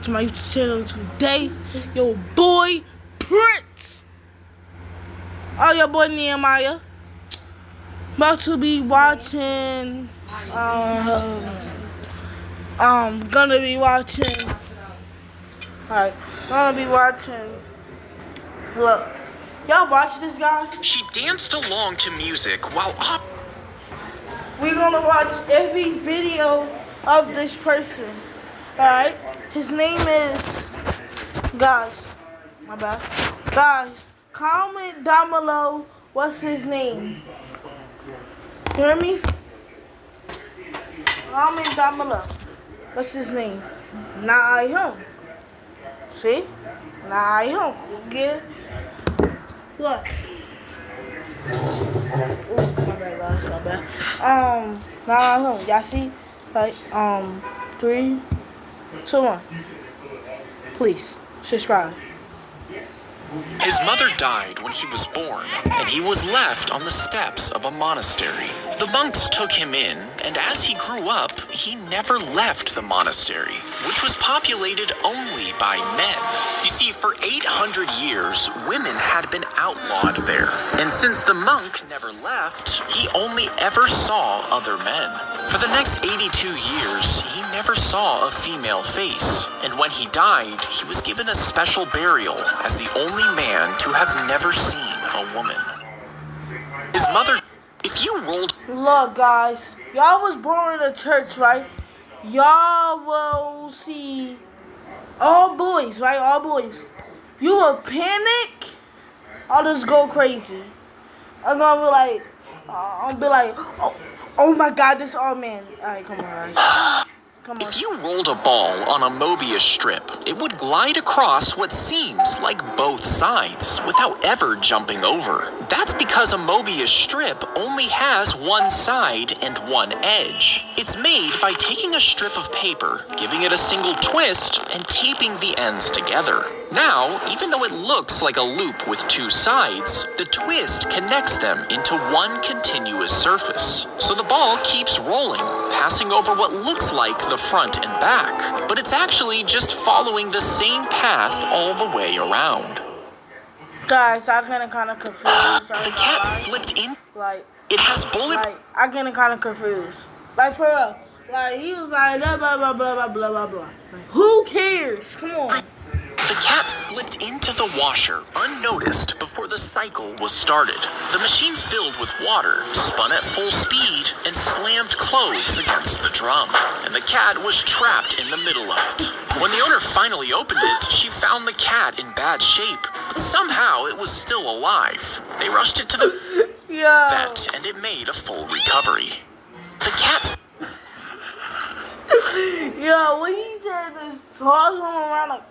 To my YouTube channel today, your boy Prince. Oh, your boy Nehemiah. About to be watching. Gonna be watching. Alright, gonna be watching. Look, y'all watch this guy. She danced along to music while up. We're gonna watch every video of this person. Alright, his name is. Guys, my bad. Guys, comment down below what's his name. You hear me? Comment down below. What's his name? Nah, him. See? Nah, him. You get it? Look. Ooh, my bad, guys. My bad. Nah, him. Y'all see? Like, 3, 2, 1. Please, subscribe. His mother died when he was born, and he was left on the steps of a monastery. The monks took him in, and as he grew up, he never left the monastery, which was populated only by men. You see, for 800 years, women had been outlawed there, and since the monk never left, he only ever saw other men. For the next 82 years, he never saw a female face, and when he died, he was given a special burial as the only man to have never seen a woman. His mother, if you rolled... Look, guys, y'all was born in a church, right? Y'all will see all boys, right? All boys. You will panic, I'll just go crazy. I'm gonna be like, oh my God, this all man. Alright, come on, guys. Come on. If you rolled a ball on a Mobius strip, it would glide across what seems like both sides without ever jumping over. That's because a Mobius strip only has one side and one edge. It's made by taking a strip of paper, giving it a single twist, and taping the ends together. Now, even though it looks like a loop with two sides, the twist connects them into one continuous surface. So the ball keeps rolling, passing over what looks like the front and back, but it's actually just following the same path all the way around. Guys, I'm getting kind of confused. The cat slipped in. It has bullet. I'm getting kind of confused. Like, for real. Like, he was like, blah, blah, blah, blah, blah, blah, blah, blah. Like, who cares? Come on. The cat slipped into the washer unnoticed before the cycle was started. The machine filled with water, spun at full speed, and slammed clothes against the drum. And the cat was trapped in the middle of it. When the owner finally opened it, she found the cat in bad shape, but somehow it was still alive. They rushed it to the vet, and it made a full recovery. The cat... Yo, what he said is toss him around like...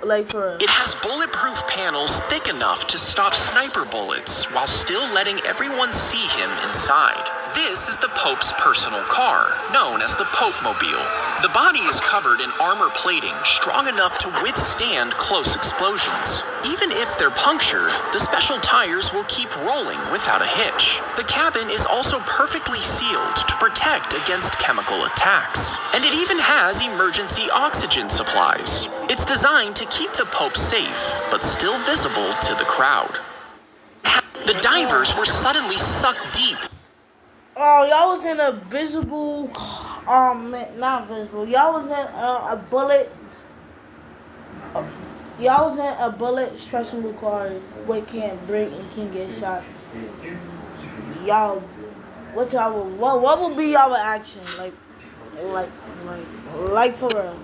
like for real. It has bulletproof panels thick enough to stop sniper bullets while still letting everyone see him inside. This is the Pope's personal car, known as the Pope-mobile. The body is covered in armor plating strong enough to withstand close explosions. Even if they're punctured, the special tires will keep rolling without a hitch. The cabin is also perfectly sealed to protect against chemical attacks. And it even has emergency oxygen supplies. It's designed to keep the Pope safe, but still visible to the crowd. The divers were suddenly sucked deep. Oh, y'all was in a visible, not visible. Y'all was in a bullet. Y'all was in a bullet stretchable car where can't break and can get shot. Y'all, what would be y'all action? Like for real.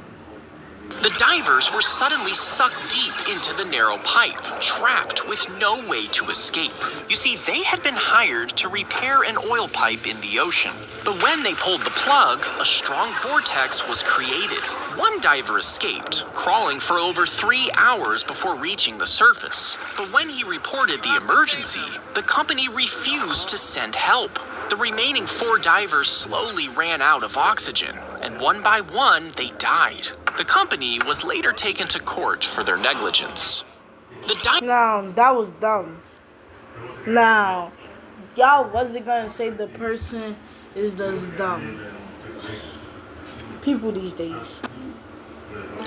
The divers were suddenly sucked deep into the narrow pipe, trapped with no way to escape. You see, they had been hired to repair an oil pipe in the ocean. But when they pulled the plug, a strong vortex was created. One diver escaped, crawling for over 3 hours before reaching the surface. But when he reported the emergency, the company refused to send help. The remaining 4 divers slowly ran out of oxygen, and one by one, they died. The company was later taken to court for their negligence. No, that was dumb. Now, y'all wasn't gonna say the person is just dumb. people these days.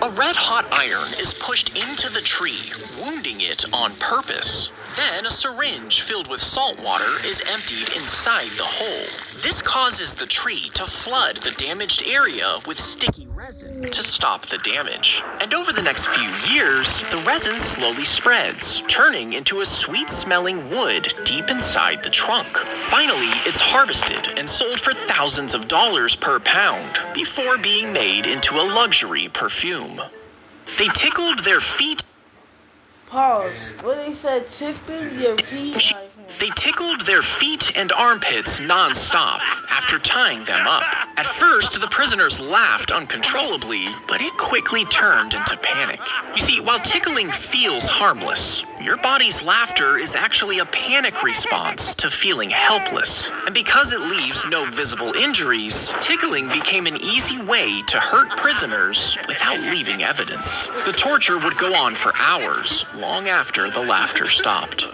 A red-hot iron is pushed into the tree, wounding it on purpose. Then a syringe filled with salt water is emptied inside the hole. This causes the tree to flood the damaged area with sticky resin to stop the damage. And over the next few years, the resin slowly spreads, turning into a sweet-smelling wood deep inside the trunk. Finally, it's harvested and sold for thousands of dollars per pound before being made into a luxury perfume. They tickled their feet. Pause. When they said tickle your feet. They tickled their feet and armpits non-stop after tying them up. At first, the prisoners laughed uncontrollably, but it quickly turned into panic. You see, while tickling feels harmless, your body's laughter is actually a panic response to feeling helpless. And because it leaves no visible injuries, tickling became an easy way to hurt prisoners without leaving evidence. The torture would go on for hours, long after the laughter stopped.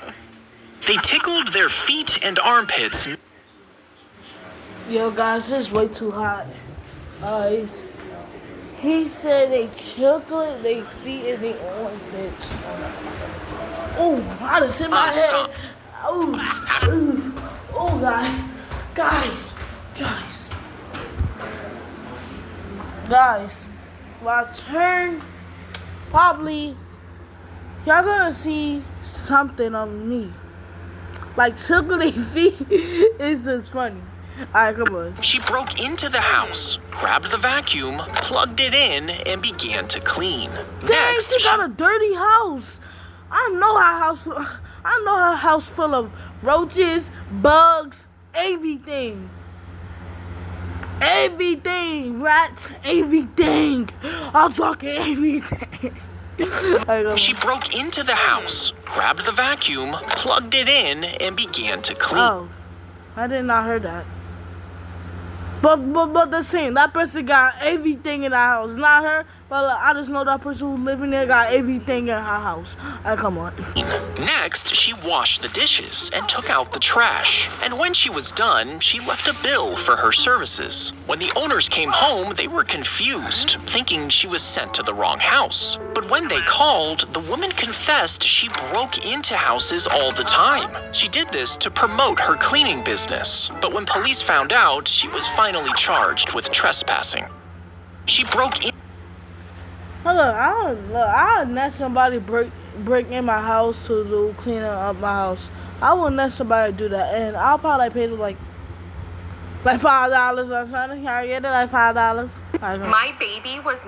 They tickled their feet and armpits. Yo, guys, this is way too hot. He said they tickled their feet and their armpits. Oh, I just hit my head. Oh, guys. When I turn, probably, y'all gonna see something of me. Like, tickling feet is just funny. Alright, come on. She broke into the house, grabbed the vacuum, plugged it in, and began to clean. Dang, she got a dirty house. I know her house full of roaches, bugs, everything. Everything, rats, everything. I'm talking everything. She broke into the house, grabbed the vacuum, plugged it in, and began to clean. Oh, I did not hear that. But the same, that person got everything in the house. Not her, but I just know that person who living there got everything in her house. Come on. Next, she washed the dishes and took out the trash. And when she was done, she left a bill for her services. When the owners came home, they were confused, thinking she was sent to the wrong house. But when they called, the woman confessed she broke into houses all the time. She did this to promote her cleaning business. But when police found out, she was finally charged with trespassing. She broke in. Hold on, I would let somebody break in my house to do cleaning up my house. I would let somebody do that, and I'll probably pay them like $5 or something. Can I get it like $5? My baby was.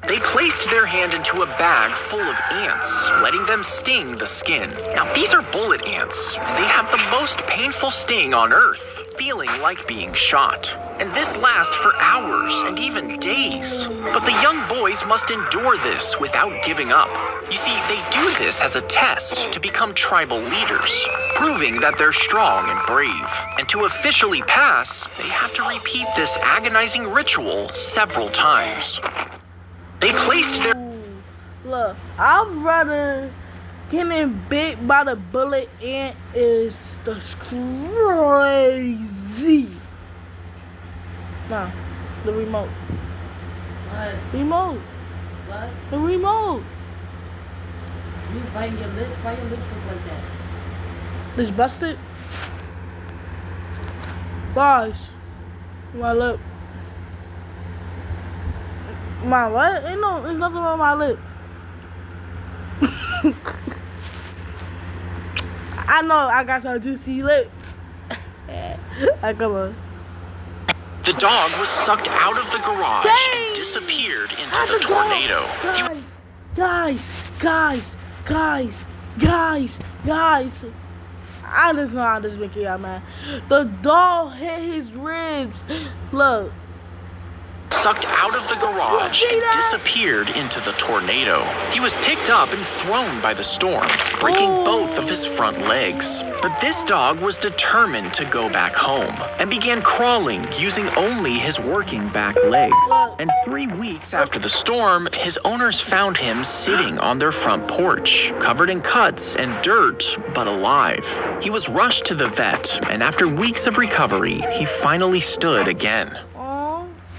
They placed their hand into a bag full of ants, letting them sting the skin. Now, these are bullet ants, and they have the most painful sting on Earth, feeling like being shot. And this lasts for hours and even days. But the young boys must endure this without giving up. You see, they do this as a test to become tribal leaders, proving that they're strong and brave. And to officially pass, they have to repeat this agonizing ritual several times. They placed their... Look, I'd rather getting bit by the bullet ant is just crazy. Nah, the remote. What? Remote. What? The remote. You was biting your lips? Why your lips look like that? It's busted. Guys, my lip. My what? Ain't no, there's nothing on my lip. I know I got some juicy lips. Come on. The dog was sucked out of the garage and disappeared into the tornado. Guys. I just know how this make y'all mad. The dog hit his ribs. Look. Sucked out of the garage and disappeared into the tornado. He was picked up and thrown by the storm, breaking both of his front legs. But this dog was determined to go back home and began crawling using only his working back legs. And 3 weeks after the storm, his owners found him sitting on their front porch, covered in cuts and dirt, but alive. He was rushed to the vet, and after weeks of recovery, he finally stood again.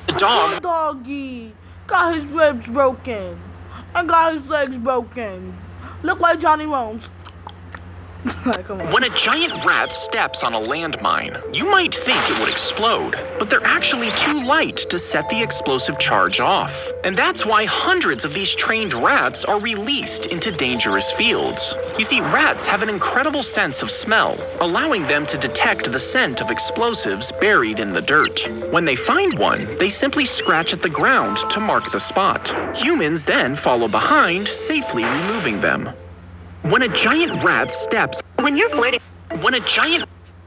The dog Doggy got his ribs broken and got his legs broken. Look like Johnny Bones. Come on. When a giant rat steps on a landmine, you might think it would explode, but they're actually too light to set the explosive charge off. And that's why hundreds of these trained rats are released into dangerous fields. You see, rats have an incredible sense of smell, allowing them to detect the scent of explosives buried in the dirt. When they find one, they simply scratch at the ground to mark the spot. Humans then follow behind, safely removing them. When a giant rat steps, When you're flirting, when a giant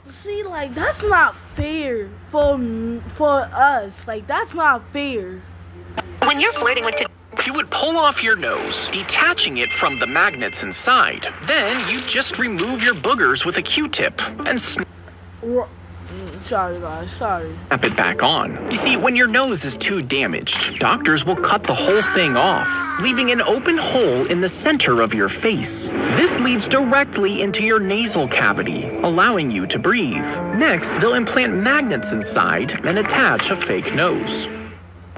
See, like, that's not fair for us. Like, that's not fair. when you're flirting with you would pull off your nose, detaching it from the magnets inside. Then you just remove your boogers with a Q-tip and Sorry, guys. Sorry. snap it back on. You see, when your nose is too damaged, doctors will cut the whole thing off, leaving an open hole in the center of your face. This leads directly into your nasal cavity, allowing you to breathe. Next, they'll implant magnets inside and attach a fake nose.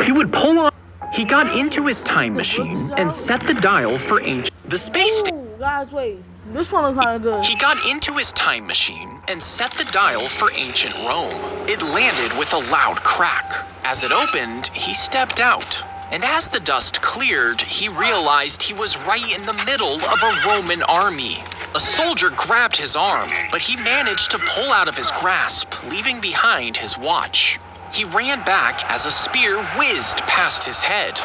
You would pull on. He got into his time machine and set the dial for ancient. The space station. Ooh, guys, wait. This one is kind of good. He got into his time machine and set the dial for ancient Rome. It landed with a loud crack. As it opened, he stepped out. And as the dust cleared, he realized he was right in the middle of a Roman army. A soldier grabbed his arm, but he managed to pull out of his grasp, leaving behind his watch. He ran back as a spear whizzed past his head.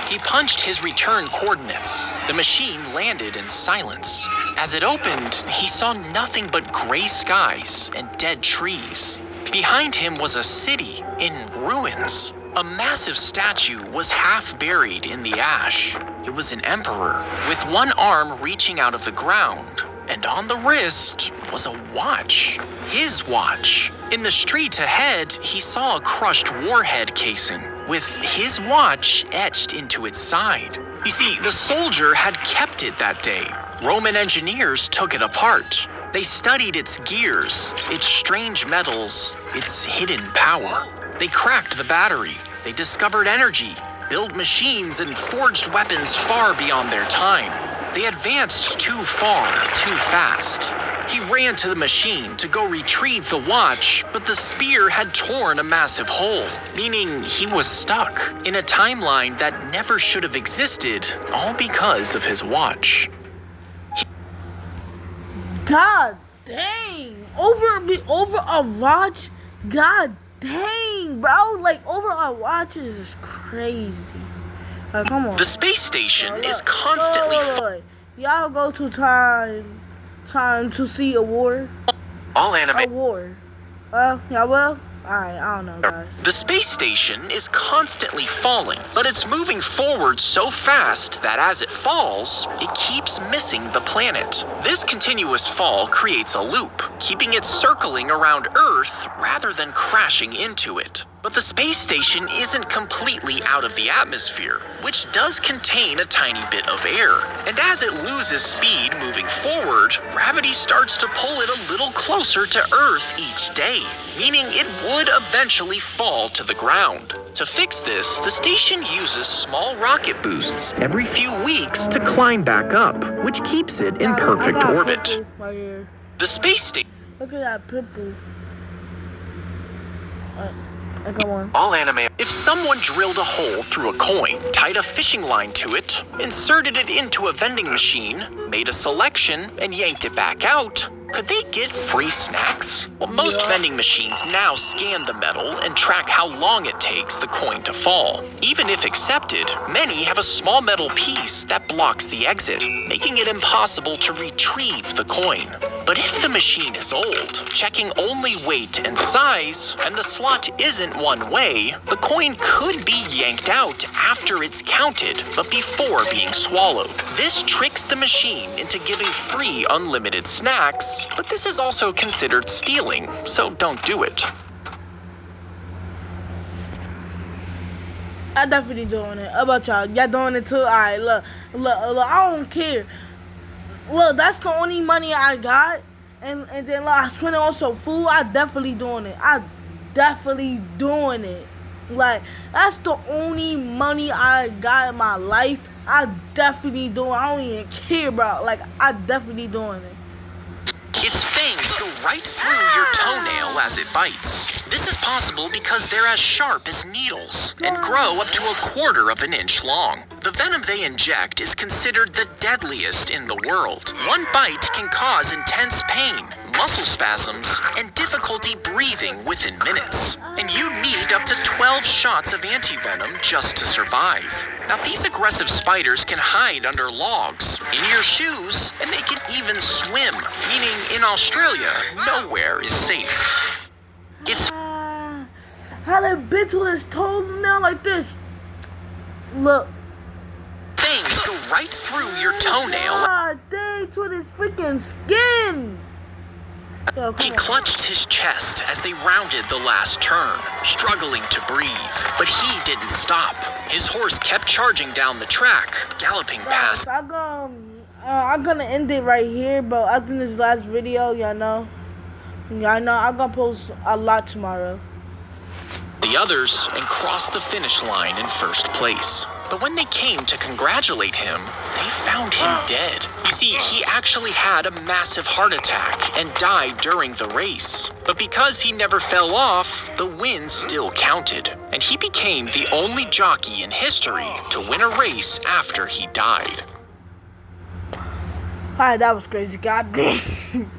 He punched his return coordinates. The machine landed in silence. As it opened, he saw nothing but gray skies and dead trees. Behind him was a city in ruins. A massive statue was half buried in the ash. It was an emperor, with one arm reaching out of the ground, and on the wrist was a watch. His watch. In the street ahead, he saw a crushed warhead casing, with his watch etched into its side. You see, the soldier had kept it that day. Roman engineers took it apart. They studied its gears, its strange metals, its hidden power. They cracked the battery. They discovered energy, built machines, and forged weapons far beyond their time. They advanced too far, too fast. He ran to the machine to go retrieve the watch, but the spear had torn a massive hole, meaning he was stuck in a timeline that never should have existed, all because of his watch. God dang. Over a watch? God dang, bro. Like, over a watch is crazy. Like, come on. The space station is constantly Look. Y'all go to time to see a war? all A anime. war. Y'all will? Alright, I don't know, guys. The space station is constantly falling, but it's moving forward so fast that as it falls, it keeps missing the planet. This continuous fall creates a loop, keeping it circling around Earth rather than crashing into it. But the space station isn't completely out of the atmosphere, which does contain a tiny bit of air. And as it loses speed moving forward, gravity starts to pull it a little closer to Earth each day, meaning it would eventually fall to the ground. To fix this, the station uses small rocket boosts every few weeks to climb back up, which keeps it in perfect I got orbit. pimple right here. The space station. Look at that pimple. Come on. All anime. If someone drilled a hole through a coin, tied a fishing line to it, inserted it into a vending machine, made a selection, and yanked it back out, could they get free snacks? Well, most vending machines now scan the metal and track how long it takes the coin to fall. Even if accepted, many have a small metal piece that blocks the exit, making it impossible to retrieve the coin. But if the machine is old, checking only weight and size, and the slot isn't one way, the coin could be yanked out after it's counted, but before being swallowed. This tricks the machine into giving free unlimited snacks, but this is also considered stealing, so don't do it. I definitely doing it. How about y'all? Y'all doing it too? Alright, look, I don't care. Look, that's the only money I got. And then I spend it on some food. I definitely doing it. Like, that's the only money I got in my life. I definitely doing. I don't even care about. Like, I definitely doing it. Its fangs go right through your toenail as it bites. This is possible because they're as sharp as needles and grow up to 1/4 of an inch long. The venom they inject is considered the deadliest in the world. One bite can cause intense pain, muscle spasms, and difficulty breathing within minutes. And you'd need up to 12 shots of antivenom just to survive. Now, these aggressive spiders can hide under logs, in your shoes, and they can even swim, meaning in Australia, nowhere is safe. It's How that bitch with his toenail like this? Look. fangs go right through your toenail. God dang, to his freaking skin. Yo, He come on. clutched his chest as they rounded the last turn, struggling to breathe. But he didn't stop. His horse kept charging down the track, galloping past I'm gonna end it right here, but after this last video, y'all know, I'm gonna post a lot tomorrow. the others and crossed the finish line in first place. But when they came to congratulate him, they found him dead. You see, he actually had a massive heart attack and died during the race. But because he never fell off, the win still counted. And he became the only jockey in history to win a race after he died. Alright, that was crazy. God damn.